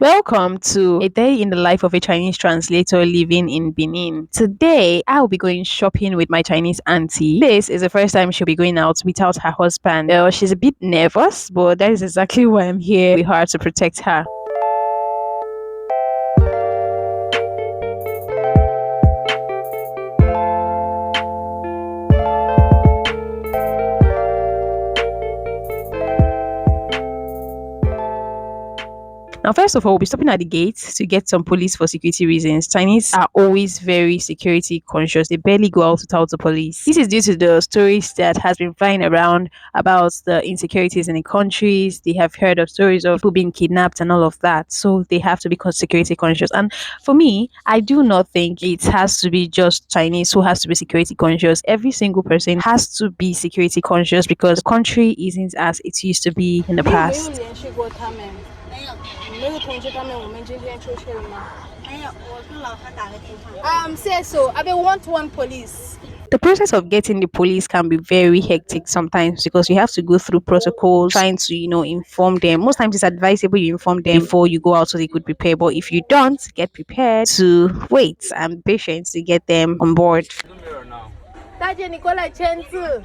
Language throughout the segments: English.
Welcome to a day in the life of a Chinese translator living in Benin. Today, I will be going shopping with my Chinese auntie. This is the first time she'll be going out without her husband. She's a bit nervous, but that is exactly why I'm here with her to protect her. Now, first of all, we'll be stopping at the gate to get some police for security reasons. Chinese are always very security conscious. They barely go out without the police. This is due to the stories that has been flying around about the insecurities in the countries. They have heard of stories of people being kidnapped and all of that. So they have to be security conscious. And for me, I do not think it has to be just Chinese who has to be security conscious. Every single person has to be security conscious because the country isn't as it used to be in the past. 没有，我跟老他打个电话。谢谢，I want one police. The process of getting the police can be very hectic sometimes because you have to go through protocols, trying to, inform them. Most times it's advisable you inform them before you go out so they could prepare. But if you don't, get prepared to wait and patient to get them on board. 大姐，你过来签字。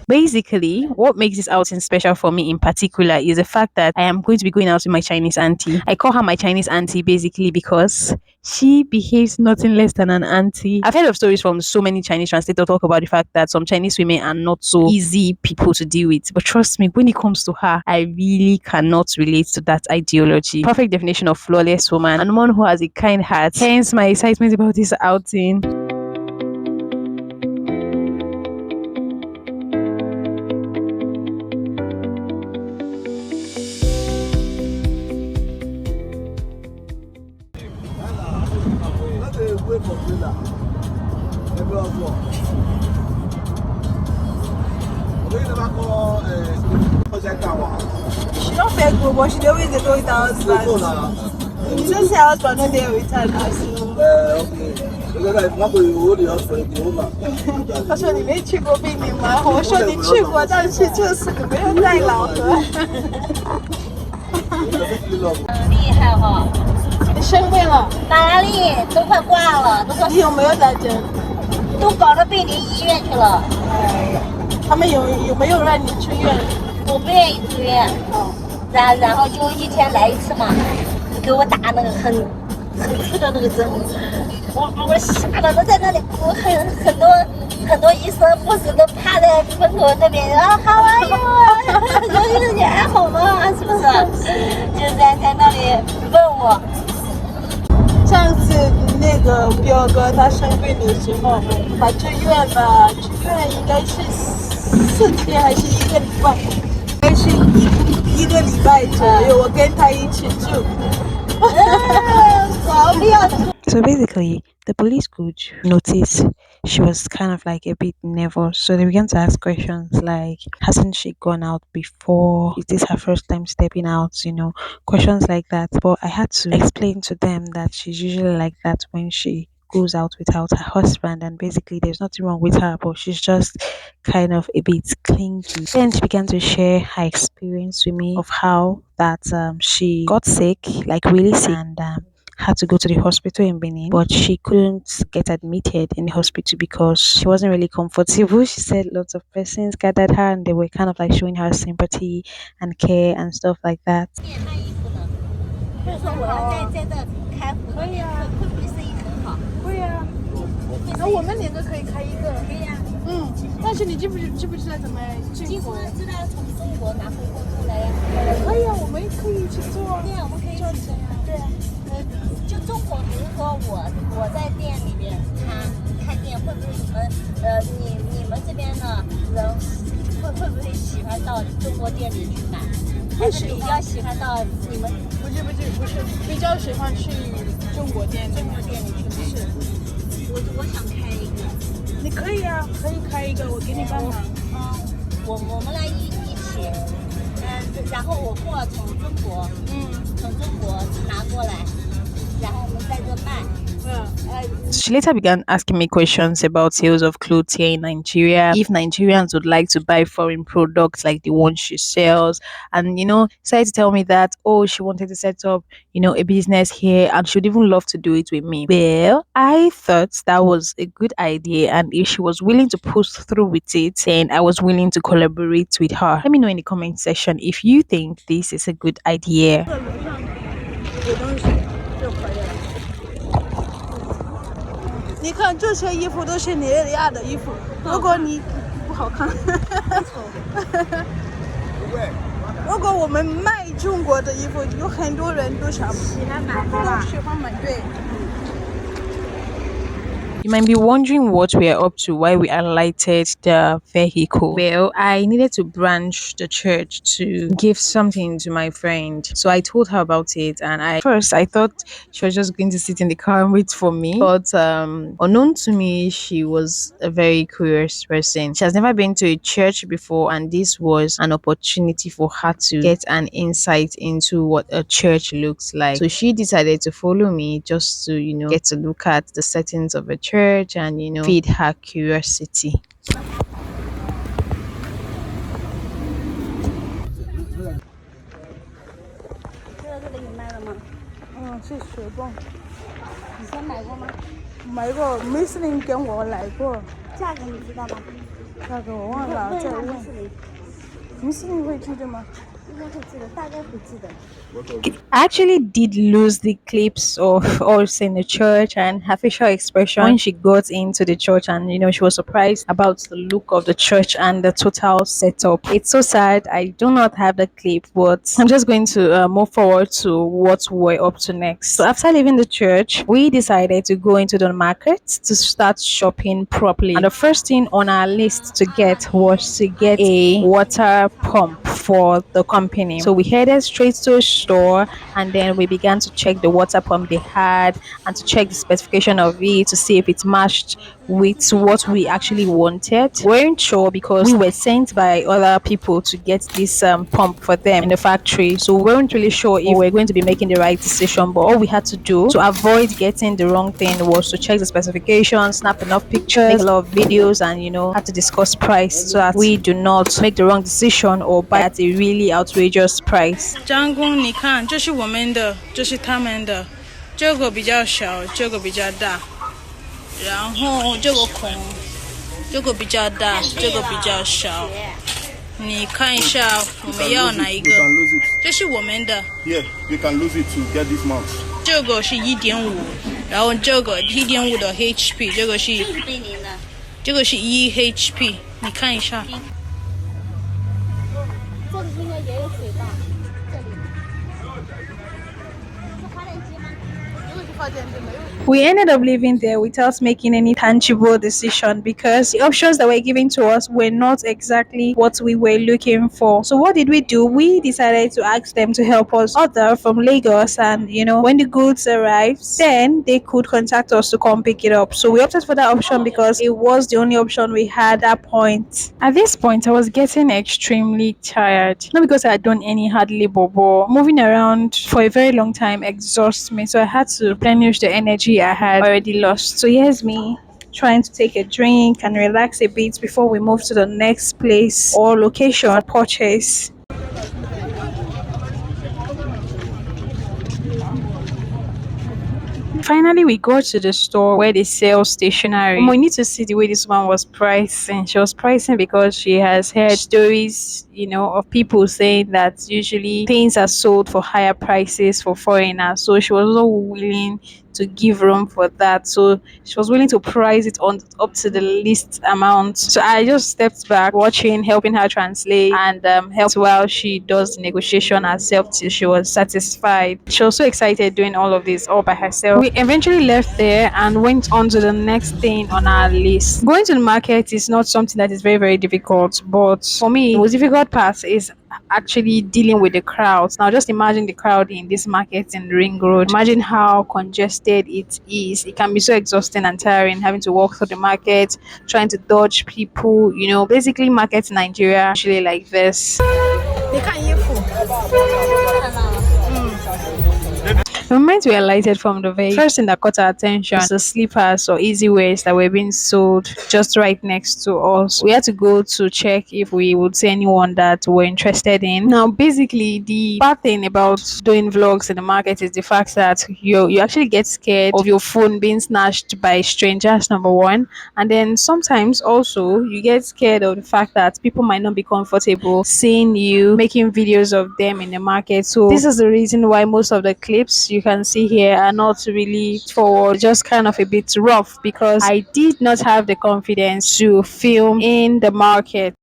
Basically, what makes this outing special for me in particular is the fact that I am going to be going out with my Chinese auntie. I call her my Chinese auntie basically because she behaves nothing less than an auntie. I've heard of stories from so many Chinese translators talk about the fact that some Chinese women are not so easy people to deal with. But trust me, when it comes to her, I really cannot relate to that ideology. Perfect definition of flawless woman and one who has a kind heart. Hence my excitement about this outing. She don't fake good, but she always go down bad. You just say I was running there with her now, so. Okay. 他说你没去过贝宁吗？我说你去过，但是就是没有带老的。厉害哈！你生病了？哪里都快挂了，都说你有没有打针？都搞到贝宁医院去了。他们有没有让你出院？我不愿意住院，然后就一天来一次嘛，给我打那个很粗的那个针，我吓得都在那里哭，很多医生护士都趴在门口那边啊，好啊哟，你还好吗？是不是？就在那里问我。上次那个彪哥他生病的时候，他住院了，住院应该是4天还是1个礼拜？应该是一个礼拜左右，我跟他一起住。So basically, the police could notice she was kind of like a bit nervous. So they began to ask questions like, hasn't she gone out before? Is this her first time stepping out? Questions like that. But I had to explain to them that she's usually like that when she goes out without her husband, and basically there's nothing wrong with her, but she's just kind of a bit clingy. Then she began to share her experience with me of how that she got sick, like really sick, and had to go to the hospital in Benin, but she couldn't get admitted in the hospital because she wasn't really comfortable. She said lots of persons gathered her and they were kind of like showing her sympathy and care and stuff like that. 就是说我要在这开服务店，会不会生意很好？会呀，那我们2个可以开一个。可以呀。但是你知不知道怎么进口？知道从中国拿回货过来呀。可以啊，我们可以一起做。对呀，我们可以赚钱呀。对啊，就中国，比如说我在店里面开店，会不会你们这边的人会不会喜欢到中国店里去买？还是比较喜欢到你们？不是，比较喜欢去中国店里去买。是，我想开一个。你可以啊，可以开一个，我给你帮忙。我们来一起，然后我货从中国拿过来，然后我们在这卖。She later began asking me questions about sales of clothes here in Nigeria, if Nigerians would like to buy foreign products like the ones she sells. And, started to tell me that, oh, she wanted to set up, a business here and she would even love to do it with me. Well, I thought that was a good idea. And if she was willing to push through with it, then I was willing to collaborate with her. Let me know in the comment section if you think this is a good idea. 你看这些衣服都是尼日利亚的衣服，如果你不好看，如果我们卖中国的衣服，有很多人都想喜欢买，都喜欢买，对。You might be wondering what we are up to, why we alighted the vehicle. Well, I needed to branch the church to give something to my friend. So I told her about it, and first I thought she was just going to sit in the car and wait for me. But unknown to me, she was a very curious person. She has never been to a church before, and this was an opportunity for her to get an insight into what a church looks like. So she decided to follow me just to, get to look at the settings of a church and feed her curiosity. 这里你卖了吗？是水泵，以前买过吗？买过，没事人跟我来过，价格你知道吗？价格我忘了，再问。没事人会记得吗？应该会记得，大概会记得。I actually did lose the clips of us in the church and her facial expression when she got into the church, and she was surprised about the look of the church and the total setup. It's so sad I do not have the clip, but I'm just going to move forward to what we're up to next. So after leaving the church, we decided to go into the market to start shopping properly. And the first thing on our list to get was to get a water pump for the company. So we headed straight to a store and then we began to check the water pump they had and to check the specification of it to see if it matched with what we actually wanted. We weren't sure because we were sent by other people to get this pump for them in the factory, so we weren't really sure if we were going to be making the right decision. But all we had to do to avoid getting the wrong thing was to check the specifications, snap enough pictures, make a lot of videos, and had to discuss price so that we do not make the wrong decision or buy at a really outrageous price. 张工，你看，这是我们的，这是他们的，这个比较小，这个比较大，然后这个孔，这个比较大，这个比较小。你看一下，我们要哪一个？这是我们的。Yeah, you can lose it to get this mount. 这个是1.5，然后这个1.5的 HP，这个是1 HP，你看一下。这里应该也有水吧？这里是发电机吗？这个是发电机没有。We ended up leaving there without making any tangible decision because the options that were given to us were not exactly what we were looking for. So what did we do? We decided to ask them to help us order from Lagos, and when the goods arrived, then they could contact us to come pick it up. So we opted for that option because it was the only option we had at that point. At this point, I was getting extremely tired. Not because I had done any hard labor, but moving around for a very long time exhausts me. So I had to replenish the energy I had already lost. So here's me trying to take a drink and relax a bit before we move to the next place or location for purchase. Finally, we go to the store where they sell stationery. We need to see the way this one was pricing. She was pricing because she has heard stories, of people saying that usually things are sold for higher prices for foreigners. So she was also willing to give room for that. So she was willing to price it on up to the least amount. So I just stepped back, watching, helping her translate, and helped while she does the negotiation herself till she was satisfied. She was so excited doing all of this all by herself. We eventually left there and went on to the next thing on our list. Going to the market is not something that is very, very difficult, but for me, the most difficult part is actually dealing with the crowds. Now just imagine the crowd in this market in Ring Road. Imagine how congested it is. It can be so exhausting and tiring having to walk through the market, trying to dodge people. Basically markets in Nigeria are usually like this. The moment we alighted from the vehicle, first thing that caught our attention was the slippers or easy wears that were being sold just right next to us. We had to go to check if we would see anyone that we're interested in. Now, basically, the bad thing about doing vlogs in the market is the fact that you actually get scared of your phone being snatched by strangers, number one, and then sometimes also you get scared of the fact that people might not be comfortable seeing you making videos of them in the market. So this is the reason why most of the clips you can see here are not really forward, just kind of a bit rough, because I did not have the confidence to film in the market.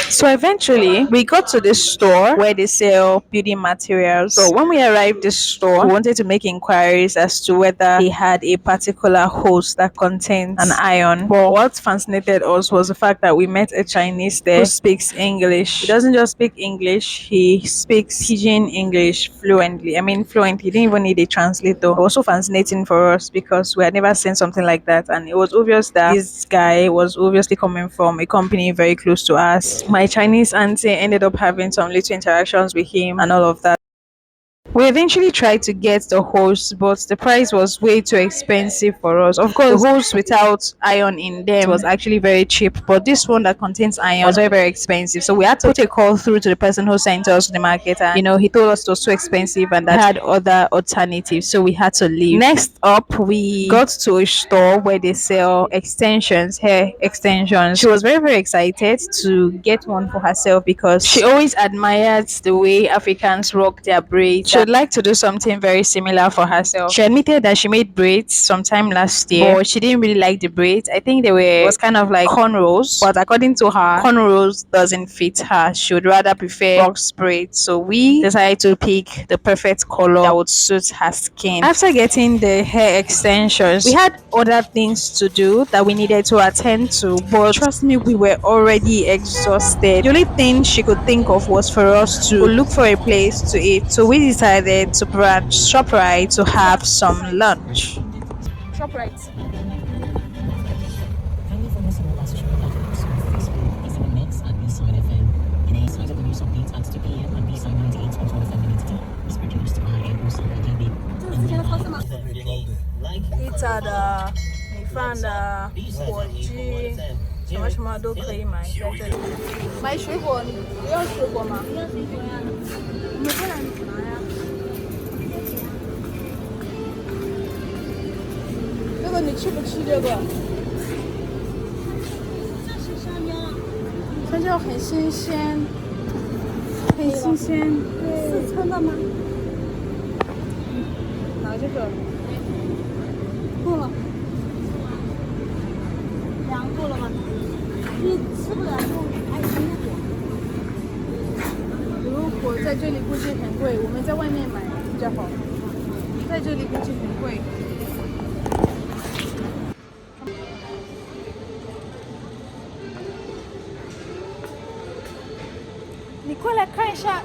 So eventually, we got to this store where they sell building materials. So when we arrived this store, we wanted to make inquiries as to whether they had a particular hose that contains an iron. But what fascinated us was the fact that we met a Chinese there who speaks English. He doesn't just speak English; he speaks Pidgin English fluently. I mean, fluently. He didn't even need a translator. It was so fascinating for us because we had never seen something like that, and it was obvious that this guy was obviously coming from a company very close to us. My Chinese auntie ended up having some little interactions with him and all of that. We eventually tried to get the hose, but the price was way too expensive for us. Of course, the hose without iron in them was actually very cheap, but this one that contains iron was very, very expensive. So we had to put a call through to the person who sent us to the market, and he told us it was too expensive and that had other alternatives. So we had to leave. Next up, we got to a store where they sell extensions, hair extensions. She was very, very excited to get one for herself because she always admired the way Africans rock their braids. She would like to do something very similar for herself. She admitted that she made braids sometime last year, but she didn't really like the braids. I think it was kind of like cornrows, but according to her, cornrows doesn't fit her. She would rather prefer box braids. So we decided to pick the perfect color that would suit her skin. After getting the hair extensions, we had other things to do that we needed to attend to, but trust me, we were already exhausted. The only thing she could think of was for us to look for a place to eat. So we decided to branch ShopRite to have some lunch. ShopRite. Pizza 的、米饭的、火鸡，什么什么都可以买在这里。买水果，你不要水果吗？不要水果呀。我们过来拿呀。这个你吃不吃这个？这是香蕉。香蕉很新鲜，很新鲜。是称的吗？拿这个。够了。2够了吗？你吃不了就爱吃火。如果在这里估计很贵，我们在外面买比较好。在这里估计很贵。你快来看一下。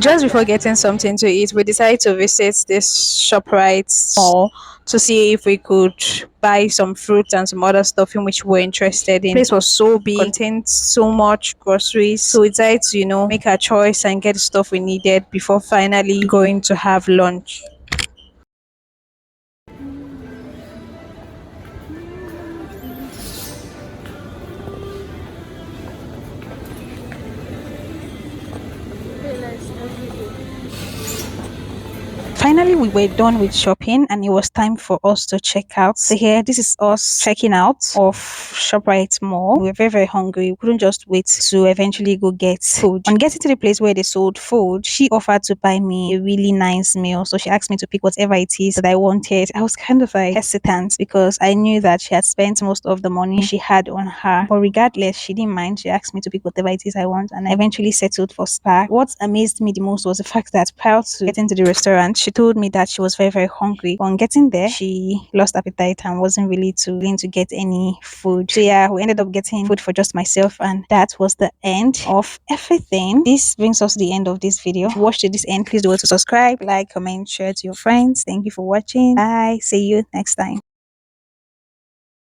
Just before getting something to eat, we decided to visit this ShopRite mall to see if we could buy some fruits and some other stuff in which we were interested in. The place was so big, contained so much groceries. So we decided to, make our choice and get the stuff we needed before finally going to have lunch. Finally, we were done with shopping and it was time for us to check out. So here, this is us checking out of ShopRite Mall. We were very, very hungry. We couldn't just wait to eventually go get food. On getting to the place where they sold food, she offered to buy me a really nice meal. So she asked me to pick whatever it is that I wanted. I was kind of like hesitant because I knew that she had spent most of the money she had on her. But regardless, she didn't mind. She asked me to pick whatever it is I want and I eventually settled for Spa. What amazed me the most was the fact that prior to getting to the restaurant, she told me that she was very, very hungry. On getting there, she lost appetite and wasn't really willing to get any food. So yeah, we ended up getting food for just myself, and that was the end of everything. This brings us to the end of this video. If you watched to this end, please do to subscribe, like, comment, share to your friends. Thank you for watching. Bye. See you next time.